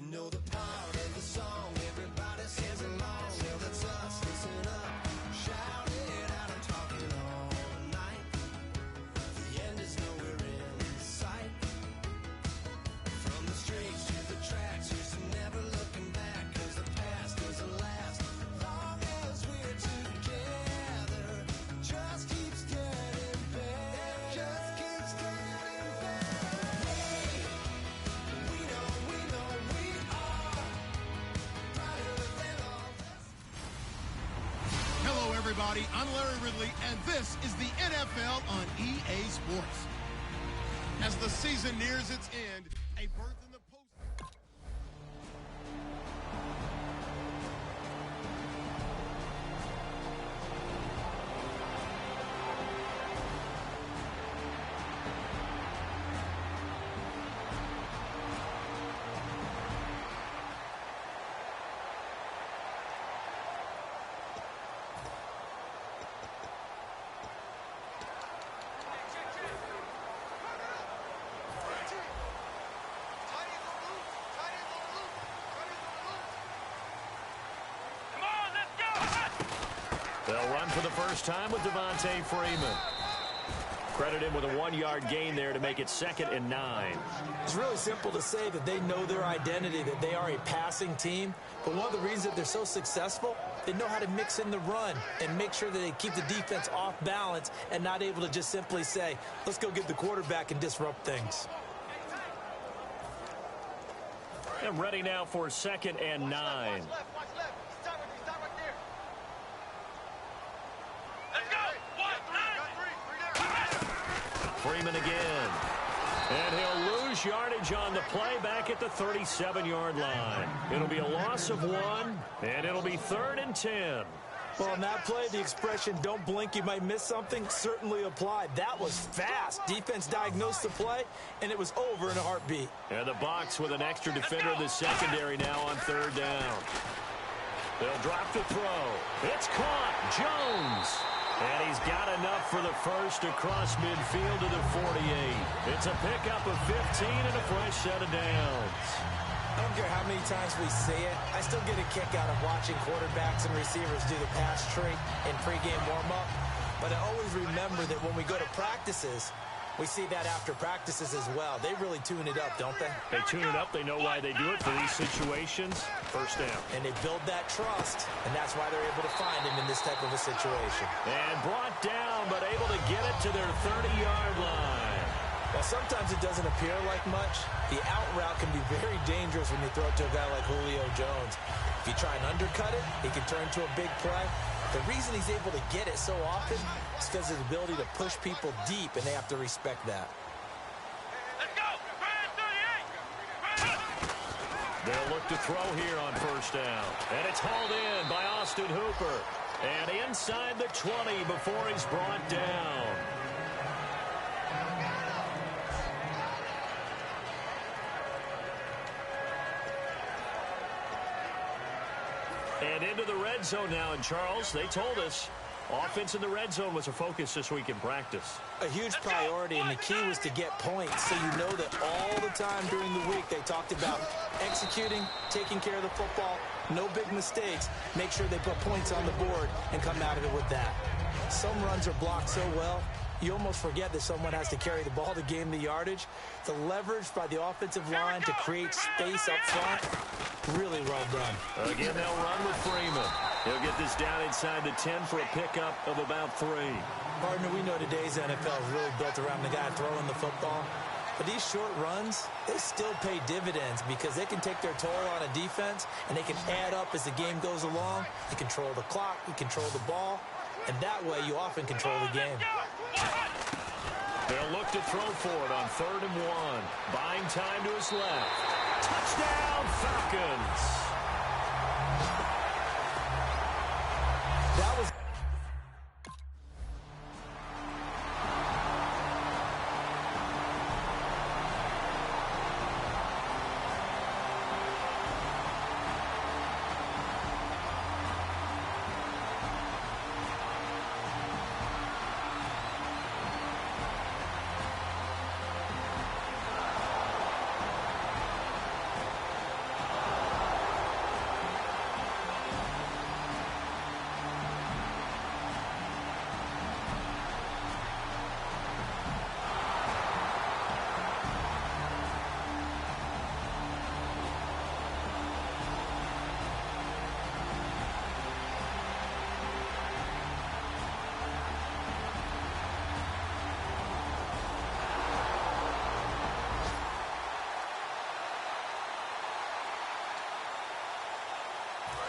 You know the part of the song, everybody sings along. Well, that's us, listen up, shout it out, I'm talking all night. The end is nowhere in sight. From the streets to the tracks, here's to never looking back, cause the past doesn't last long as we're together. Just keeps getting better, just keeps getting better. We know we are brighter than all this. Hello, everybody. I'm Larry Ridley, and this is the NFL on EA Sports. As the season nears its end, a berth in the post. They'll run for the first time with Devontae Freeman. Credit him with a 1-yard gain there to make it 2nd and 9. It's really simple to say that they know their identity, that they are a passing team. But one of the reasons that they're so successful, they know how to mix in the run and make sure that they keep the defense off balance and not able to just simply say, let's go get the quarterback and disrupt things. And ready now for 2nd and 9. Freeman again. And he'll lose yardage on the play back at the 37-yard line. It'll be a loss of 1, and it'll be 3rd and 10. Well, on that play, the expression, don't blink, you might miss something, certainly applied. That was fast. Defense diagnosed the play, and it was over in a heartbeat. And the Bucs with an extra defender in the secondary now on 3rd down. They'll drop the throw. It's caught. Jones. And he's got enough for the first across midfield to the 48. It's a pickup of 15 and a fresh set of downs. I don't care how many times we say it, I still get a kick out of watching quarterbacks and receivers do the pass tree in pregame warm-up. But I always remember that when we go to practices, we see that after practices as well. They really tune it up, don't they? They tune it up. They know why they do it for these situations. First down. And they build that trust, and that's why they're able to find him in this type of a situation. And brought down, but able to get it to their 30-yard line. While sometimes it doesn't appear like much, the out route can be very dangerous when you throw it to a guy like Julio Jones. If you try and undercut it, it can turn into a big play. The reason he's able to get it so often is because of his ability to push people deep, and they have to respect that. Let's go! 38! They'll look to throw here on first down. And it's hauled in by Austin Hooper. And inside the 20 before he's brought down. And into the red zone now. And Charles, they told us offense in the red zone was a focus this week in practice. A huge priority, and the key was to get points. So you know that all the time during the week they talked about executing, taking care of the football, no big mistakes, make sure they put points on the board and come out of it with that. Some runs are blocked so well, you almost forget that someone has to carry the ball to gain the yardage. The leverage by the offensive line to create space up front, really well done. Again, they'll run with Freeman. He'll get this down inside the 10 for a pickup of about 3. Partner, we know today's NFL is really built around the guy throwing the football. But these short runs, they still pay dividends because they can take their toll on a defense, and they can add up as the game goes along. You control the clock, you control the ball, and that way you often control the game. They'll look to throw for it on 3rd and 1. Buying time to his left. Touchdown, Falcons. That was...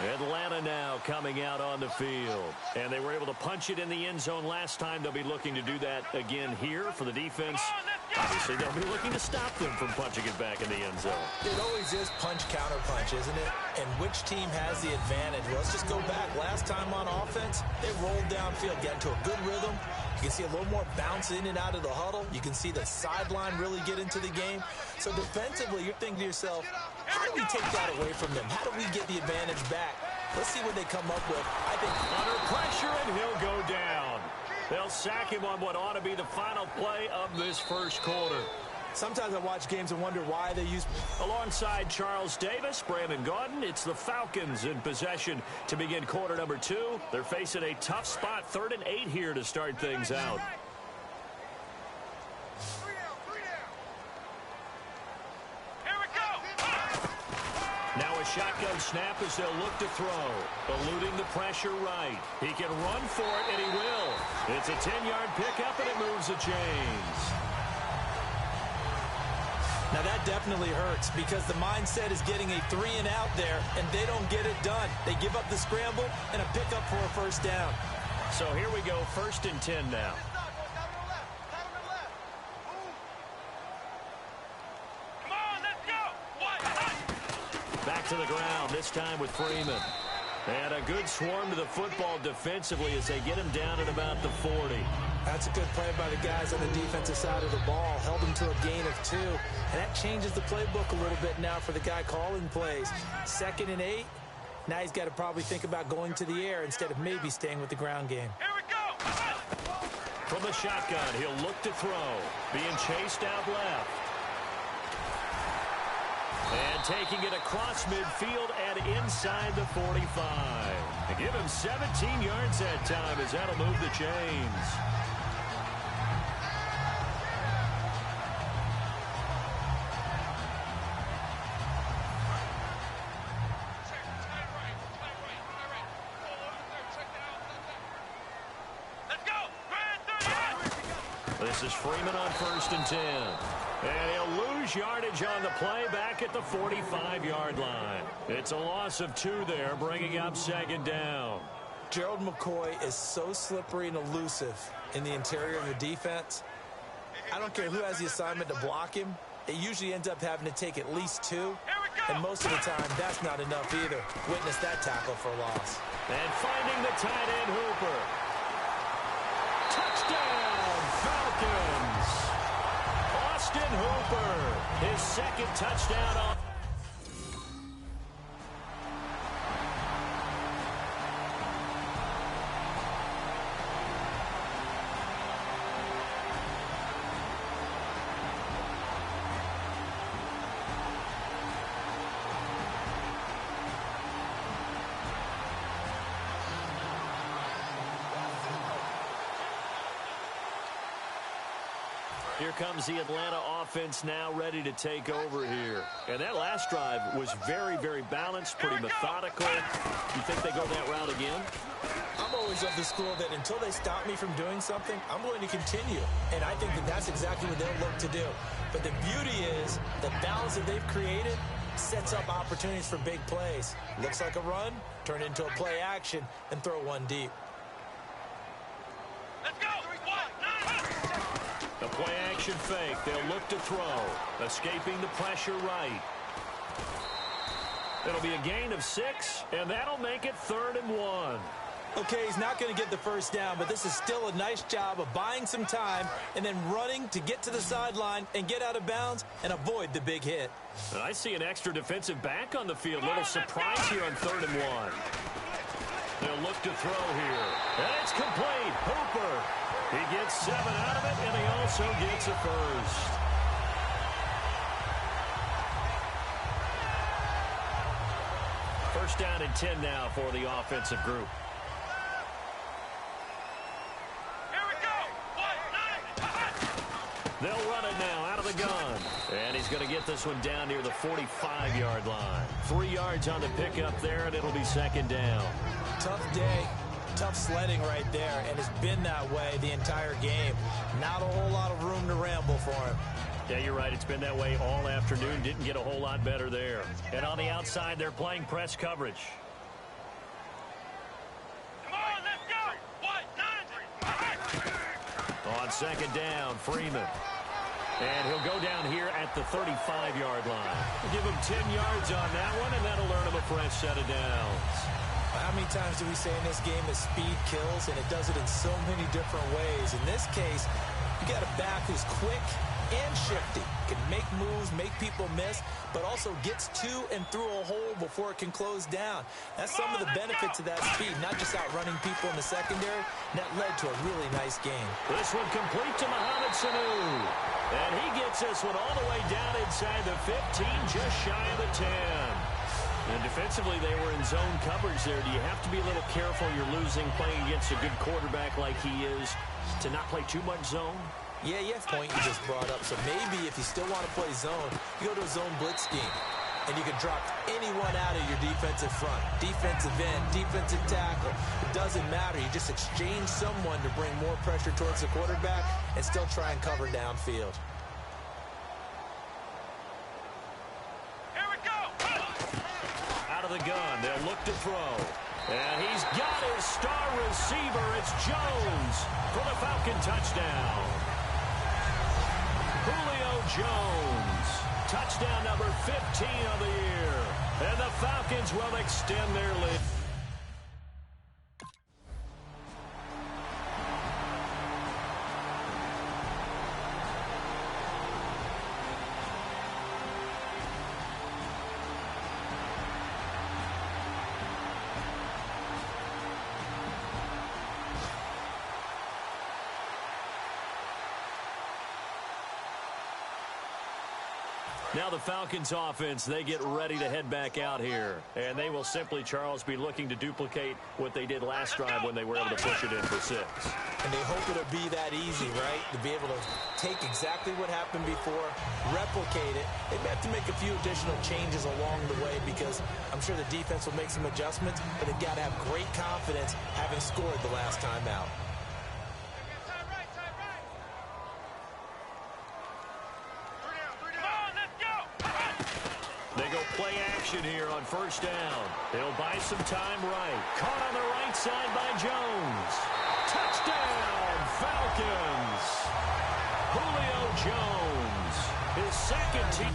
Atlanta now coming out on the field. And they were able to punch it in the end zone last time. They'll be looking to do that again here for the defense. Obviously, they'll be looking to stop them from punching it back in the end zone. It always is punch-counter-punch, isn't it? And which team has the advantage? Well, let's just go back. Last time on offense, they rolled downfield, got into a good rhythm. You can see a little more bounce in and out of the huddle. You can see the sideline really get into the game. So defensively, you're thinking to yourself, how do we take that away from them? How do we get the advantage back? Let's see what they come up with. I think under pressure, and he'll go down. They'll sack him on what ought to be the final play of this first quarter. Sometimes I watch games and wonder why they use... Alongside Charles Davis, Brandon Gaudin, it's the Falcons in possession to begin quarter number 2. They're facing a tough spot, 3rd and 8 here to start things out. Here we go. Now a shotgun snap as they'll look to throw. Eluding the pressure right. He can run for it, and he will. It's a 10-yard pickup, and it moves the chains. Now that definitely hurts because the mindset is getting a 3-and-out there, and they don't get it done. They give up the scramble and a pickup for a first down. So here we go, 1st and 10 now. Come on, let's go. Back to the ground, this time with Freeman. And a good swarm to the football defensively as they get him down at about the 40. That's a good play by the guys on the defensive side of the ball. Held him to a gain of 2. And that changes the playbook a little bit now for the guy calling plays. 2nd and 8. Now he's got to probably think about going to the air instead of maybe staying with the ground game. Here we go. From the shotgun, he'll look to throw. Being chased out left. And taking it across midfield and inside the 45. To give him 17 yards that time as that'll move the chains. Let's go. This is Freeman on 1st and 10. And he'll lose yardage on the play back at the 45-yard line. It's a loss of 2 there, bringing up 2nd down. Gerald McCoy is so slippery and elusive in the interior of the defense. I don't care who has the assignment to block him. It usually ends up having to take at least 2. And most of the time, that's not enough either. Witness that tackle for a loss. And finding the tight end, Hooper. Touchdown, Falcons. Austin Hooper, his 2nd touchdown off. Here comes the Atlanta offense now ready to take over here. And that last drive was very, very balanced, pretty methodical. You think they go that route again? I'm always of the school that until they stop me from doing something, I'm going to continue. And I think that that's exactly what they'll look to do. But the beauty is the balance that they've created sets up opportunities for big plays. Looks like a run, turn into a play action, and throw one deep. Let's go. The play action fake. They'll look to throw. Escaping the pressure right. It'll be a gain of 6, and that'll make it 3rd and 1. Okay, he's not going to get the first down, but this is still a nice job of buying some time and then running to get to the sideline and get out of bounds and avoid the big hit. And I see an extra defensive back on the field. Little surprise here on 3rd and 1. They'll look to throw here. And it's complete. Hooper. He gets 7 out of it, and he also gets a first. First down and 10 now for the offensive group. Here we go. They'll run it now out of the gun. And he's going to get this one down near the 45-yard line. 3 yards on the pickup there, and it'll be 2nd down. Tough day. Tough sledding right there, and it's been that way the entire game. Not a whole lot of room to ramble for him. Yeah, you're right. It's been that way all afternoon. Didn't get a whole lot better there. And on the outside, they're playing press coverage. second down, Freeman. And he'll go down here at the 35-yard line. Give him 10 yards on that one, and that'll earn him a fresh set of downs. How many times do we say in this game that speed kills, and it does it in so many different ways? In this case, you got a back who's quick and shifty, can make moves, make people miss, but also gets to and through a hole before it can close down. That's some of the benefits of that speed, not just outrunning people in the secondary. That led to a really nice game. This one complete to Mohamed Sanu. And he gets this one all the way down inside the 15, just shy of the 10. And defensively, they were in zone coverage there. Do you have to be a little careful? You're losing playing against a good quarterback like he is to not play too much zone? Yeah, point you just brought up. So maybe if you still want to play zone, you go to a zone blitz scheme. And you can drop anyone out of your defensive front. Defensive end, defensive tackle. It doesn't matter. You just exchange someone to bring more pressure towards the quarterback and still try and cover downfield. Here we go. Out of the gun, they'll look to throw. And he's got his star receiver. It's Jones for the Falcon touchdown. Julio Jones. Touchdown number 15 of the year. And the Falcons will extend their lead. Now the Falcons offense, they get ready to head back out here. And they will simply, Charles, be looking to duplicate what they did last drive when they were able to push it in for 6. And they hope it'll be that easy, right? To be able to take exactly what happened before, replicate it. They may have to make a few additional changes along the way because I'm sure the defense will make some adjustments, but they've got to have great confidence having scored the last time out. They go play action here on first down. They'll buy some time right. Caught on the right side by Jones. Touchdown, Falcons. Julio Jones, his second team.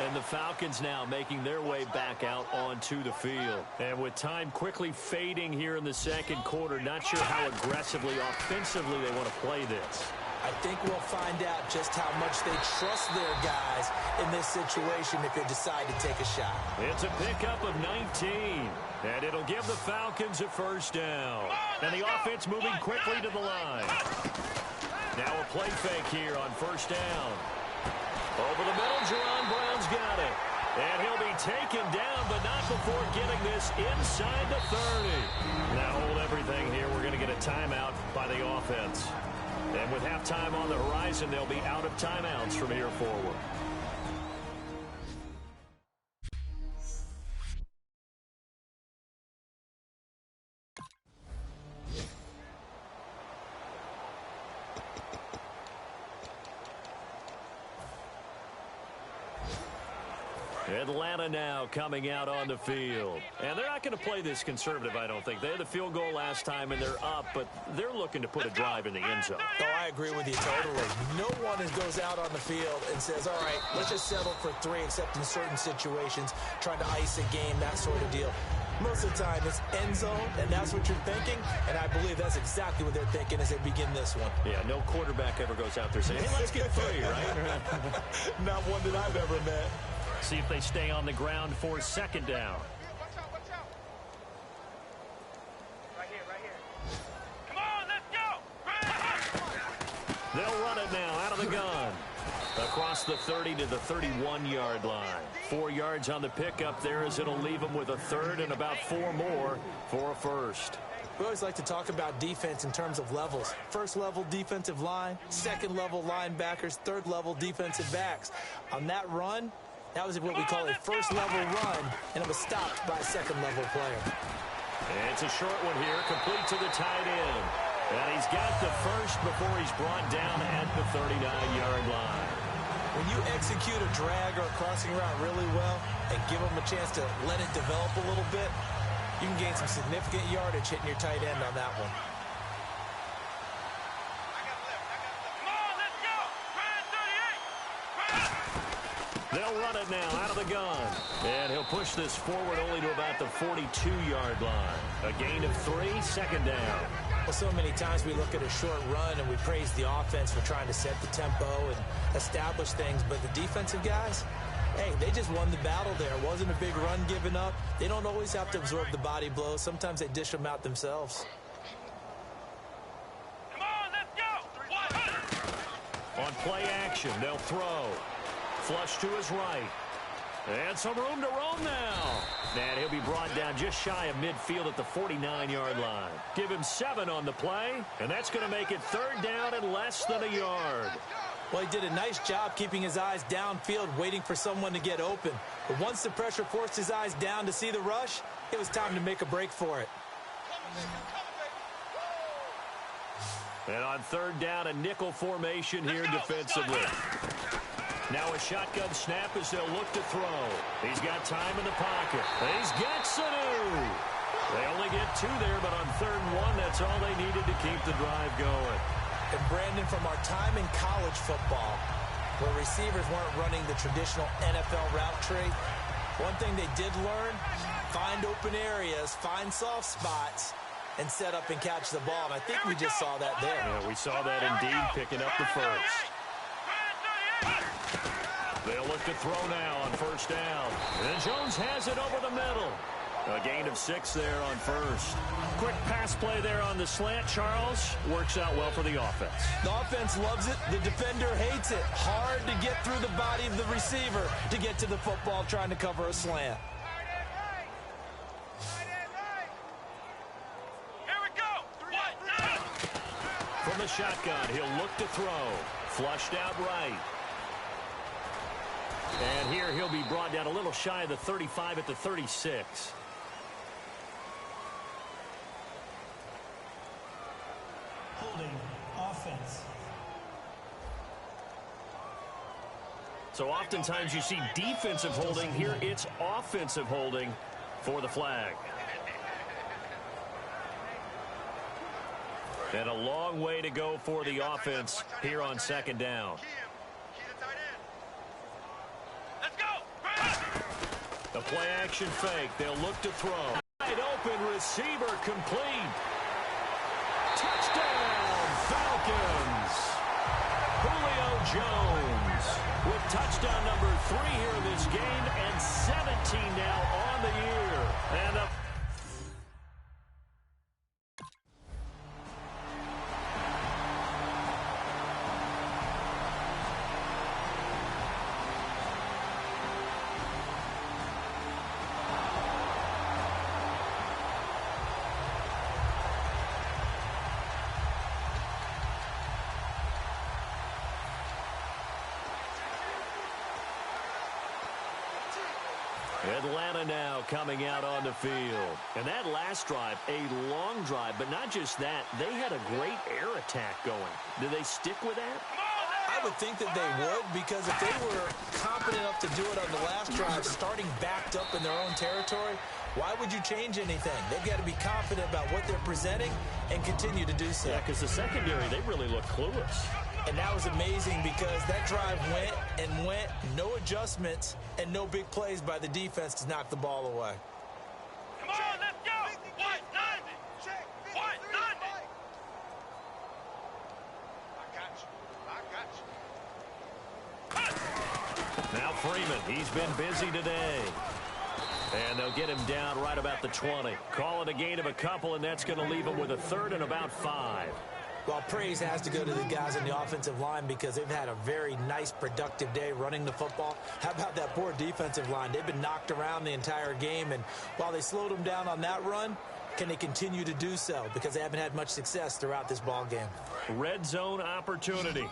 And the Falcons now making their way back out onto the field. And with time quickly fading here in the second quarter, not sure how aggressively, offensively they want to play this. I think we'll find out just how much they trust their guys in this situation if they decide to take a shot. It's a pickup of 19, and it'll give the Falcons a first down. And the offense moving quickly to the line. Now a play fake here on first down. Over the middle, Jerron Brown's got it. And he'll be taken down, but not before getting this inside the 30. Now hold everything here. We're going to get a timeout by the offense. And with halftime on the horizon, they'll be out of timeouts from here forward. Atlanta now coming out on the field. And they're not going to play this conservative, I don't think. They had the field goal last time, and they're up, but they're looking to put a drive in the end zone. Oh, I agree with you totally. No one goes out on the field and says, all right, let's just settle for 3, except in certain situations, trying to ice a game, that sort of deal. Most of the time, it's end zone, and that's what you're thinking, and I believe that's exactly what they're thinking as they begin this one. Yeah, no quarterback ever goes out there saying, hey, let's get 3, right? Not one that I've ever met. See if they stay on the ground for second down. Watch out, watch out. Right here, right here. Come on, let's go. They'll run it now out of the gun. Across the 30 to the 31-yard line. 4 yards on the pickup there as it'll leave them with a third and about 4 more for a first. We always like to talk about defense in terms of levels. First level defensive line, second level linebackers, third level defensive backs. On that run, that was what we call a first level run, and it was stopped by a second level player. And it's a short one here, complete to the tight end. And he's got the first before he's brought down at the 39-yard line. When you execute a drag or a crossing route really well and give them a chance to let it develop a little bit, you can gain some significant yardage hitting your tight end on that one. Come on, let's go. Try 38. They'll run it now out of the gun. And he'll push this forward only to about the 42-yard line. A gain of 3, second down. Well, so many times we look at a short run and we praise the offense for trying to set the tempo and establish things, but the defensive guys, hey, they just won the battle there. It wasn't a big run given up. They don't always have to absorb the body blows. Sometimes they dish them out themselves. Come on, let's go. On play action, they'll throw. Flush to his right. And some room to roam now. And he'll be brought down just shy of midfield at the 49-yard line. Give him 7 on the play, and that's going to make it third down and less than a yard. Well, he did a nice job keeping his eyes downfield, waiting for someone to get open. But once the pressure forced his eyes down to see the rush, it was time to make a break for it. And on third down, a nickel formation here defensively. Now a shotgun snap as they'll look to throw. He's got time in the pocket. He's got Sanu. They only get 2 there, but on 3rd and 1, that's all they needed to keep the drive going. And Brandon, from our time in college football, where receivers weren't running the traditional NFL route tree, one thing they did learn, find open areas, find soft spots, and set up and catch the ball. And I think we just saw that there. Yeah, we saw that indeed, picking up the first. They'll look to throw now on first down. And Jones has it over the middle. A gain of 6 there on first. Quick pass play there on the slant, Charles. Works out well for the offense. The offense loves it. The defender hates it. Hard to get through the body of the receiver to get to the football trying to cover a slant. Here we go. From the shotgun, he'll look to throw. Flushed out right. And here he'll be brought down a little shy of the 35 at the 36. Holding offense. So oftentimes you see defensive holding. Here it's offensive holding for the flag. And a long way to go for the offense here on second down. The play action fake. They'll look to throw. Wide open receiver complete. Touchdown Falcons. Julio Jones with touchdown number 3 here in this game and 17 now on the year. And Atlanta now coming out on the field. And that last drive, a long drive, but not just that. They had a great air attack going. Do they stick with that? I would think that they would, because if they were confident enough to do it on the last drive, starting backed up in their own territory, why would you change anything? They've got to be confident about what they're presenting and continue to do so. Yeah, because the secondary, they really look clueless. And that was amazing because that drive went and went, no adjustments, and no big plays by the defense to knock the ball away. Come on, let's go. 190. 190. I got you. Now Freeman, he's been busy today. And they'll get him down right about the 20. Call it a gain of a couple, and that's going to leave him with a third and about 5. Well, praise has to go to the guys on the offensive line because they've had a very nice, productive day running the football. How about that poor defensive line? They've been knocked around the entire game, and while they slowed them down on that run, can they continue to do so? Because they haven't had much success throughout this ball game. Red zone opportunity.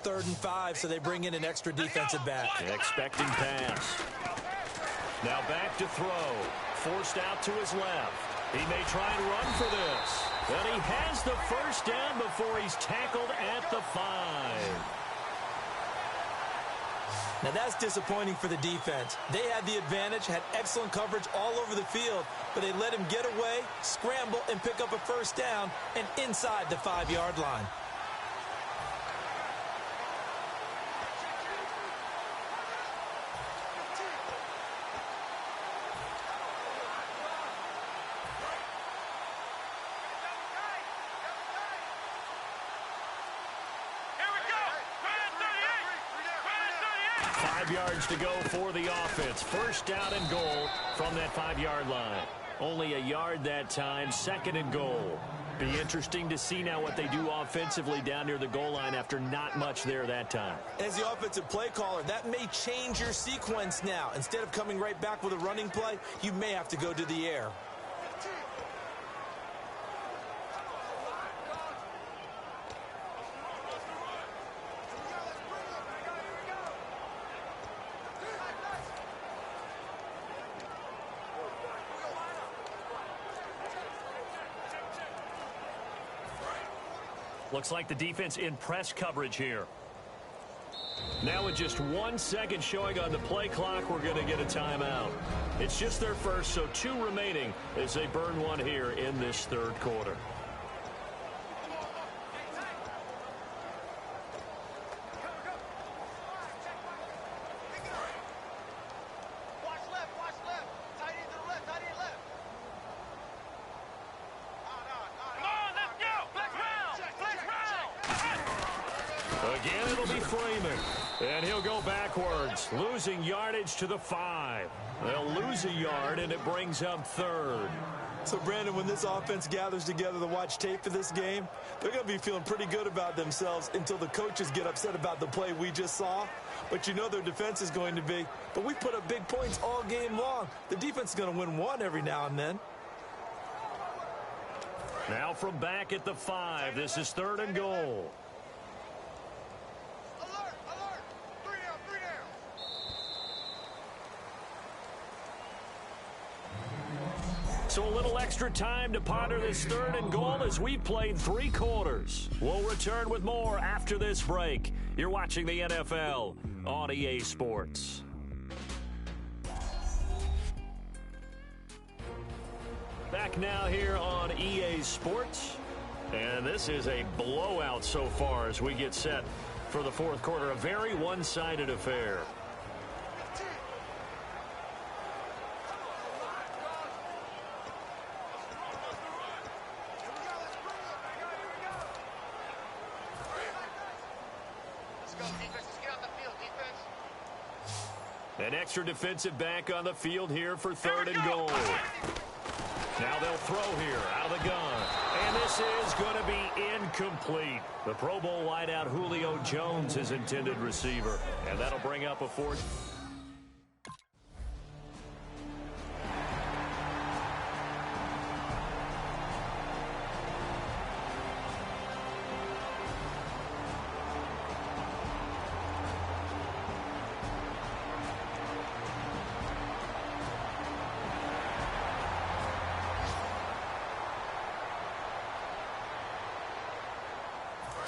3rd and 5, so they bring in an extra defensive back. Expecting pass. Now back to throw. Forced out to his left. He may try and run for this. But he has the first down before he's tackled at the 5. Now that's disappointing for the defense. They had the advantage, had excellent coverage all over the field, but they let him get away, scramble, and pick up a first down and inside the 5-yard line. Yards to go for the offense. First down and goal from that 5-yard line. Only a yard that time. 2nd and goal. Be interesting to see now what they do offensively down near the goal line after not much there that time. As the offensive play caller, that may change your sequence now. Instead of coming right back with a running play, you may have to go to the air. Looks like the defense in press coverage here. Now with just 1 second showing on the play clock, we're going to get a timeout. It's just their first, so 2 remaining as they burn one here in this 3rd quarter. Again, it'll be Freeman. And he'll go backwards, losing yardage to the 5. They'll lose a yard, and it brings up 3rd. So, Brandon, when this offense gathers together to watch tape for this game, they're going to be feeling pretty good about themselves until the coaches get upset about the play we just saw. But you know their defense is going to be. But we put up big points all game long. The defense is going to win one every now and then. Now from back at the 5, this is 3rd and goal. So a little extra time to ponder this 3rd and goal as we've played 3 quarters. We'll return with more after this break. You're watching the NFL on EA Sports. Back now here on EA Sports. And this is a blowout so far as we get set for the 4th quarter. A very one-sided affair. An extra defensive back on the field here for 3rd and goal. Now they'll throw here out of the gun. And this is going to be incomplete. The Pro Bowl wideout Julio Jones is intended receiver. And that'll bring up a 4th.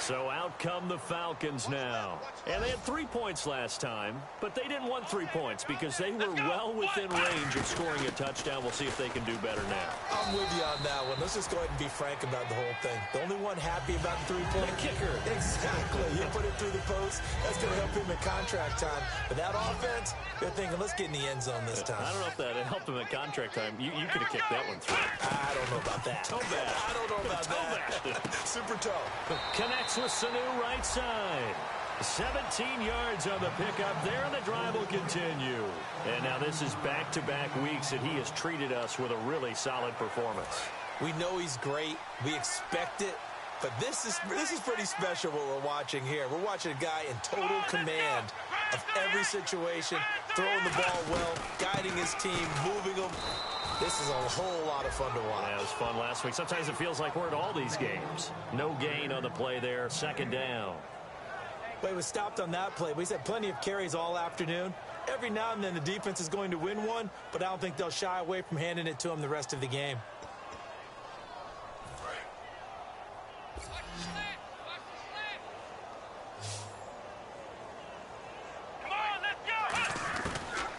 So out come the Falcons now. And they had 3 points last time, but they didn't want 3 points because they were well within range of scoring a touchdown. We'll see if they can do better now. I'm with you on that one. Let's just go ahead and be frank about the whole thing. The only one happy about the 3-point kicker. Exactly. You put it through the post. That's going to help him in contract time. But that offense, they're thinking, let's get in the end zone this time. I don't know if that helped him at contract time. You could have kicked that one through. I don't know about that. Toe bash. I don't know about that. Super toe. Connects with Sanu right side. 17 yards on the pickup there, and the drive will continue. And now this is back-to-back weeks that he has treated us with a really solid performance. We know he's great. We expect it. But this is pretty special what we're watching here. We're watching a guy in total command of every situation, throwing the ball well, guiding his team, moving them. This is a whole lot of fun to watch. Yeah, it was fun last week. Sometimes it feels like we're at all these games. No gain on the play there, second down. But he was stopped on that play. But he's had plenty of carries all afternoon. Every now and then the defense is going to win one, but I don't think they'll shy away from handing it to him the rest of the game.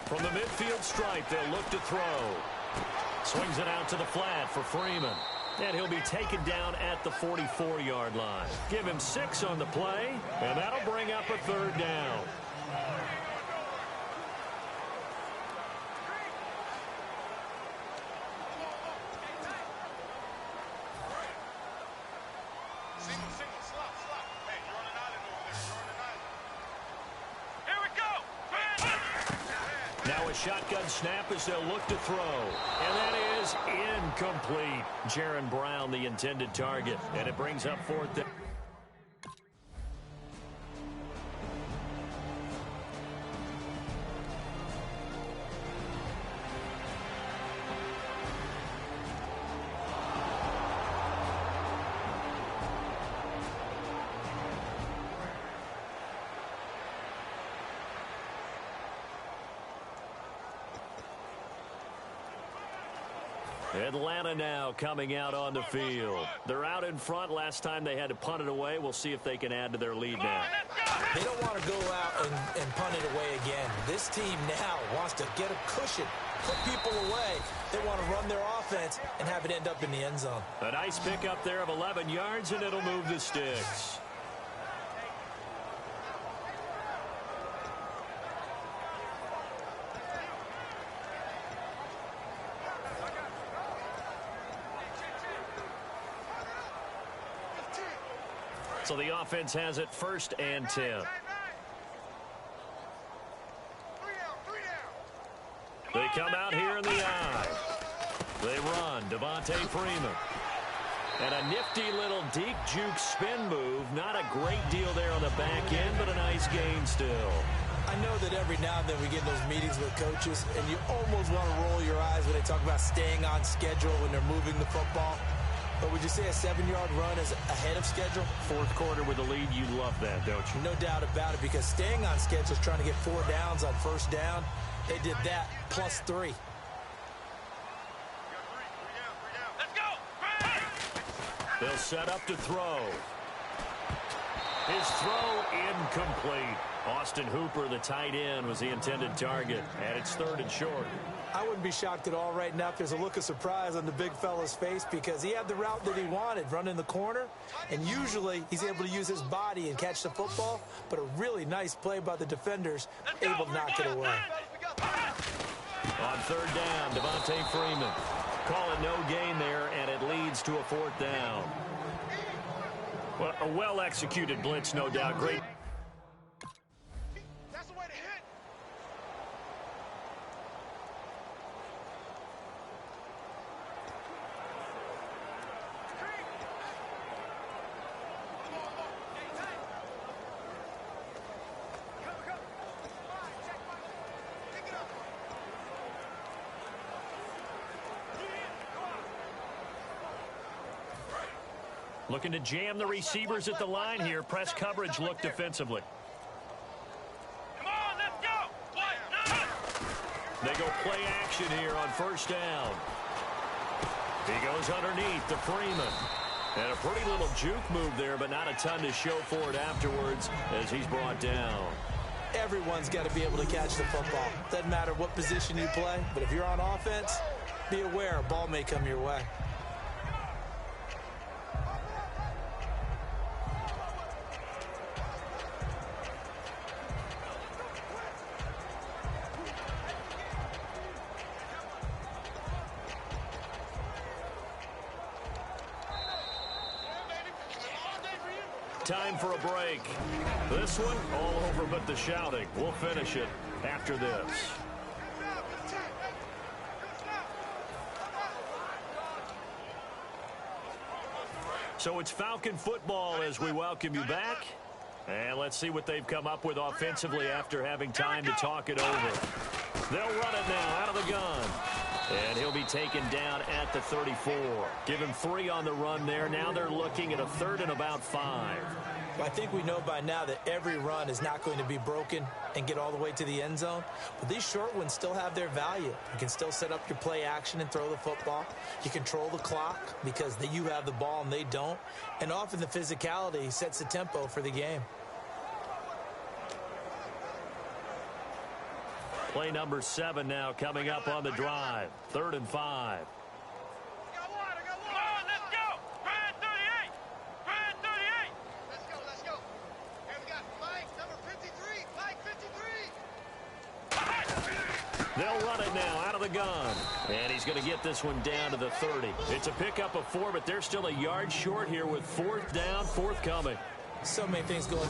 From the midfield stripe, they'll look to throw. Swings it out to the flat for Freeman. And he'll be taken down at the 44-yard line. Give him 6 on the play, and that'll bring up a third down. Now a shotgun snap as they'll look to throw. And that is incomplete. Jaron Brown, the intended target. And it brings up fourth down. Atlanta now coming out on the field. They're out in front. Last time they had to punt it away. We'll see if they can add to their lead now. They don't want to go out and punt it away again. This team now wants to get a cushion, put people away. They want to run their offense and have it end up in the end zone. A nice pickup there of 11 yards, and it'll move the sticks. So the offense has it 1st and 10. They come out here in the eye. They run. Devontae Freeman. And a nifty little deep juke spin move. Not a great deal there on the back end, but a nice gain still. I know that every now and then we get in those meetings with coaches, and you almost want to roll your eyes when they talk about staying on schedule when they're moving the football. But would you say a 7-yard run is ahead of schedule? Fourth quarter with a lead, you love that, don't you? No doubt about it, because staying on schedule is trying to get 4 downs on first down. They did that plus 3. Let's go! They'll set up to throw. His throw incomplete. Austin Hooper, the tight end, was the intended target, and it's 3rd and short. I wouldn't be shocked at all right now if there's a look of surprise on the big fella's face, because he had the route that he wanted, running the corner, and usually he's able to use his body and catch the football, but a really nice play by the defenders, able to knock it away. On 3rd down, Devontae Freeman. Call it no gain there, and it leads to a 4th down. Well, a well-executed blitz, no doubt. Great. That's the way to hit. Looking to jam the receivers at the line here. Press coverage look defensively. Come on, let's go. 1, 9. They go play action here on 1st down. He goes underneath to Freeman. And a pretty little juke move there, but not a ton to show for it afterwards as he's brought down. Everyone's got to be able to catch the football. Doesn't matter what position you play, but if you're on offense, be aware a ball may come your way. Time for a break. This one, all over but the shouting. We'll finish it after this. So it's Falcon football as we welcome you back. And let's see what they've come up with offensively after having time to talk it over. They'll run it now out of the gun. And he'll be taken down at the 34. Give him 3 on the run there. Now they're looking at a 3rd and about 5. I think we know by now that every run is not going to be broken and get all the way to the end zone. But these short ones still have their value. You can still set up your play action and throw the football. You control the clock because you have the ball and they don't. And often the physicality sets the tempo for the game. Play number 7 now coming up on the drive. 3rd and 5. They'll run it now out of the gun. And he's going to get this one down to the 30. It's a pickup of 4, but they're still a yard short here with 4th down, 4th coming. So many things going.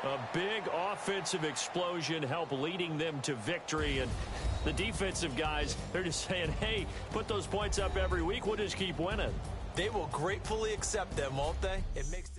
A big offensive explosion helped leading them to victory. And the defensive guys, they're just saying, hey, put those points up every week. We'll just keep winning. They will gratefully accept them, won't they? It makes